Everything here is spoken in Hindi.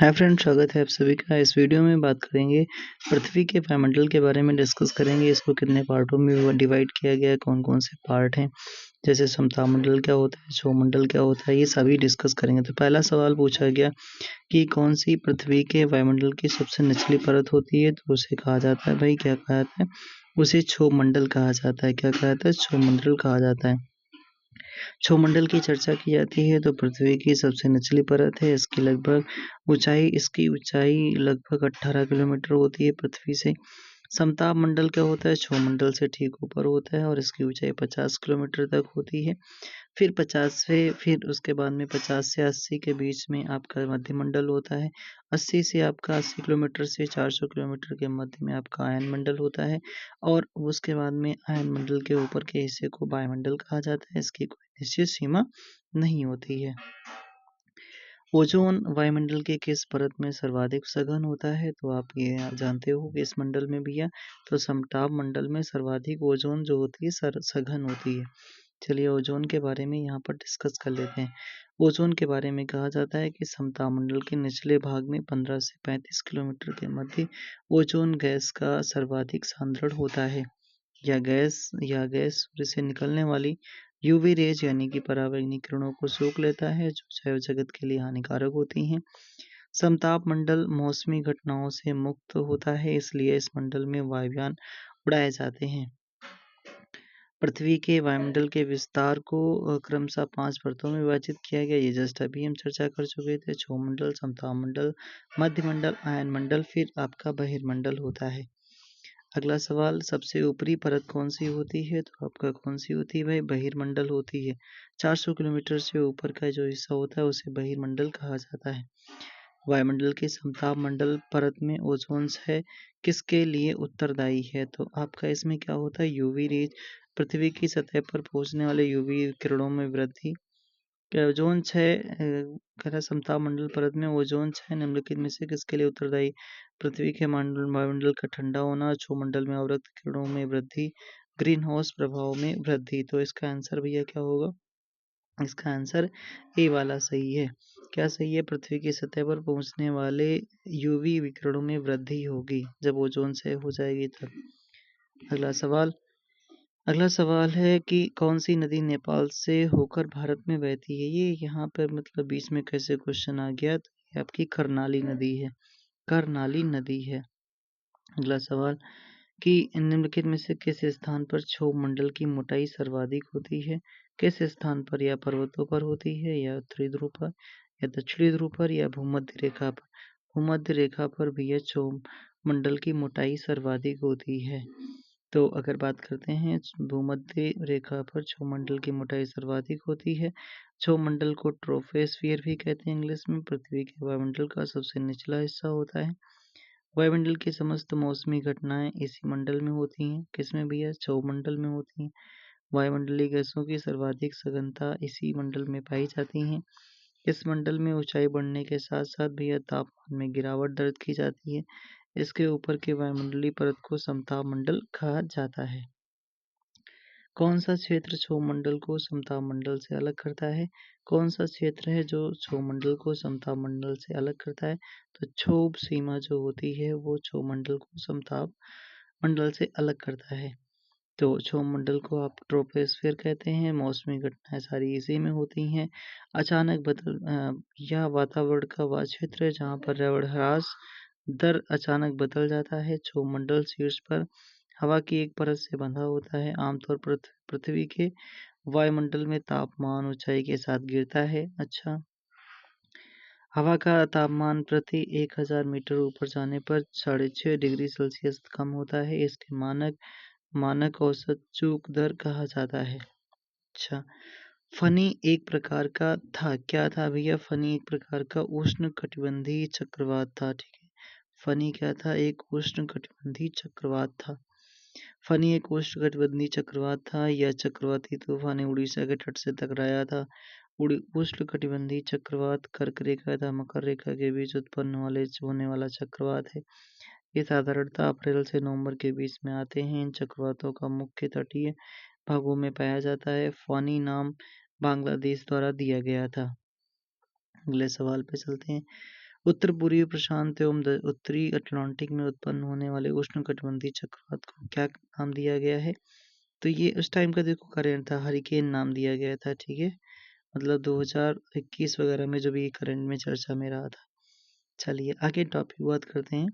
हाय फ्रेंड, स्वागत है आप सभी का। इस वीडियो में बात करेंगे पृथ्वी के वायुमंडल के बारे में डिस्कस करेंगे। इसको कितने पार्टों में डिवाइड किया गया है, कौन कौन से पार्ट हैं, जैसे समताप क्या होता है, क्षोमंडल क्या होता है, ये सभी डिस्कस करेंगे। तो पहला सवाल पूछा गया कि कौन सी पृथ्वी के वायुमंडल की सबसे निचली परत होती है, तो उसे कहा जाता है भाई, क्या कहा जाता है, उसे क्षोमंडल कहा जाता है। क्या कहा जाता है? क्षोमंडल कहा जाता है। क्षोमंडल की चर्चा की जाती है तो पृथ्वी की सबसे निचली परत है। इसकी ऊंचाई लगभग 18 किलोमीटर होती है पृथ्वी से। समताप मंडल क्या होता है? क्षोमंडल से ठीक ऊपर होता है और इसकी ऊंचाई 50 किलोमीटर तक होती है। फिर उसके बाद में 50 से 80 के बीच में आपका मध्यमंडल होता है। 80 किलोमीटर से 400 किलोमीटर के मध्य में आपका आयन मंडल होता है। और उसके बाद में आयन मंडल के ऊपर के हिस्से को वायुमंडल कहा जाता है। इसकी कोई निश्चित सीमा नहीं होती है। ओजोन वायुमंडल के किस परत में सर्वाधिक सघन होता है? तो आप ये जानते हो कि इस मंडल में भी है, तो समताप मंडल में सर्वाधिक ओजोन जो होती है सघन होती है। चलिए ओजोन के बारे में यहाँ पर डिस्कस कर लेते हैं। ओजोन के बारे में कहा जाता है कि समताप मंडल के निचले भाग में 15 से 35 किलोमीटर के मध्य ओजोन गैस का सर्वाधिक सांद्रण होता है। यह गैस सूर्य से निकलने वाली यूवी रेज यानी कि पराबैंगनी किरणों को सोख लेता है, जो जैव जगत के लिए हानिकारक होती हैं। समताप मंडल मौसमी घटनाओं से मुक्त होता है, इसलिए इस मंडल में वायुयान उड़ाए जाते हैं। पृथ्वी के वायुमंडल के विस्तार को क्रमशः 5 परतों में विभाजित किया गया। ये जस्ट अभी हम चर्चा कर चुके थे। क्षोमंडल, समताप मंडल, मध्यमंडल, आयन मंडल, फिर आपका बहिर्मंडल होता है। अगला सवाल, सबसे ऊपरी परत कौन सी होती है? तो आपका कौन सी होती है भाई? बहिर्मंडल होती है। 400 किलोमीटर से ऊपर का जो हिस्सा होता है उसे बहिर्मंडल कहा जाता है। वायुमंडल की समताप मंडल परत में ओजोन है किसके लिए उत्तरदायी है? तो आपका इसमें क्या होता है? यूवी रेज, पृथ्वी की सतह पर पहुंचने वाले यूवी किरणों में वृद्धि। ओजोन समताप मंडल परत में ओजोन निम्नलिखित में से किसके लिए उत्तरदायी? पृथ्वी के वायुमंडल का ठंडा होना, क्षोमंडल में अवरक्त किरणों में वृद्धि, ग्रीन हाउस प्रभाव में वृद्धि। तो इसका आंसर भैया क्या होगा? इसका आंसर ए वाला सही है। क्या सही है? पृथ्वी की सतह पर पहुंचने वाले यूवी विकिरणों में वृद्धि होगी जब ओजोन से हो जाएगी तब। अगला सवाल है कि कौन सी नदी नेपाल से होकर भारत में बहती है? ये यहाँ पर मतलब बीच में कैसे क्वेश्चन आ गया, तो ये आपकी करनाली नदी है। करनाली नदी है। अगला सवाल कि निम्नलिखित में से किस स्थान पर क्षोभ मंडल की मोटाई सर्वाधिक होती है? किस स्थान पर? या पर्वतों पर होती है, या उत्तरी ध्रुव पर, या दक्षिणी ध्रुव पर, या भूमध्य रेखा पर? भूमध्य रेखा पर भी यह क्षोभ मंडल की मोटाई सर्वाधिक होती है। तो अगर बात करते हैं भूमध्य रेखा पर क्षोभ मंडल की मोटाई सर्वाधिक होती है। क्षोभ मंडल को ट्रोपोस्फियर भी कहते हैं इंग्लिश में। पृथ्वी के वायुमंडल का सबसे निचला हिस्सा होता है। वायुमंडल की समस्त मौसमी घटनाएं इसी मंडल में होती हैं। किसमें भैया? क्षोभ मंडल में होती हैं। वायुमंडलीय गैसों की सर्वाधिक सघनता इसी मंडल में पाई जाती है। इस मंडल में ऊंचाई बढ़ने के साथ साथ भैया तापमान में गिरावट दर्ज की जाती है। इसके ऊपर के वायुमंडलीय परत को समताप मंडल कहा जाता है। कौन सा क्षेत्र क्षोभ मंडल को समताप मंडल से अलग करता है? कौन सा क्षेत्र है जो क्षोभ मंडल को समताप मंडल से अलग करता है? तो क्षोभ सीमा जो होती है वो क्षोभ मंडल को समताप मंडल से अलग करता है। तो क्षोभ मंडल को आप ट्रोपोस्फियर कहते हैं। मौसमी घटनाएं सारी इसी में होती हैं। यह वातावरण का वह क्षेत्र है जहाँ पर्यावरण ह्रास दर अचानक बदल जाता है। क्षोभ मंडल शीर्ष पर हवा की एक परत से बंधा होता है। आमतौर पर पृथ्वी के वायुमंडल में तापमान ऊंचाई के साथ गिरता है। अच्छा, हवा का तापमान प्रति 1000 मीटर ऊपर जाने पर 6.5 डिग्री सेल्सियस कम होता है। इसके मानक औसत चूक दर कहा जाता है। अच्छा, फनी एक प्रकार का था। क्या था भैया? फनी एक प्रकार का उष्ण कटिबंधीय चक्रवात था। ठीक है, फनी क्या था? एक उष्ण कटिबंधीय चक्रवात था। फनी एक उष्णकटिबंधीय चक्रवात था। यह चक्रवाती तूफान उड़ीसा के तट से टकराया था। उष्णकटिबंधीय चक्रवात कर्क रेखा तथा मकर रेखा के बीच उत्पन्न होने वाला चक्रवात है। ये साधारणतः अप्रैल से नवंबर के बीच में आते हैं। इन चक्रवातों का मुख्य तटीय भागों में पाया जाता है। फानी नाम बांग्लादेश द्वारा दिया गया था। अगले सवाल पे चलते हैं। उत्तर पूर्वी प्रशांत एवं उत्तरी अटलांटिक में उत्पन्न होने वाले उष्णकटिबंधीय चक्रवात को क्या नाम दिया गया है? तो ये उस टाइम का देखो करंट था, हरिकेन नाम दिया गया था, ठीक है। मतलब 2021 वगैरह में जो भी करंट में चर्चा में रहा था। चलिए आगे टॉपिक बात करते हैं।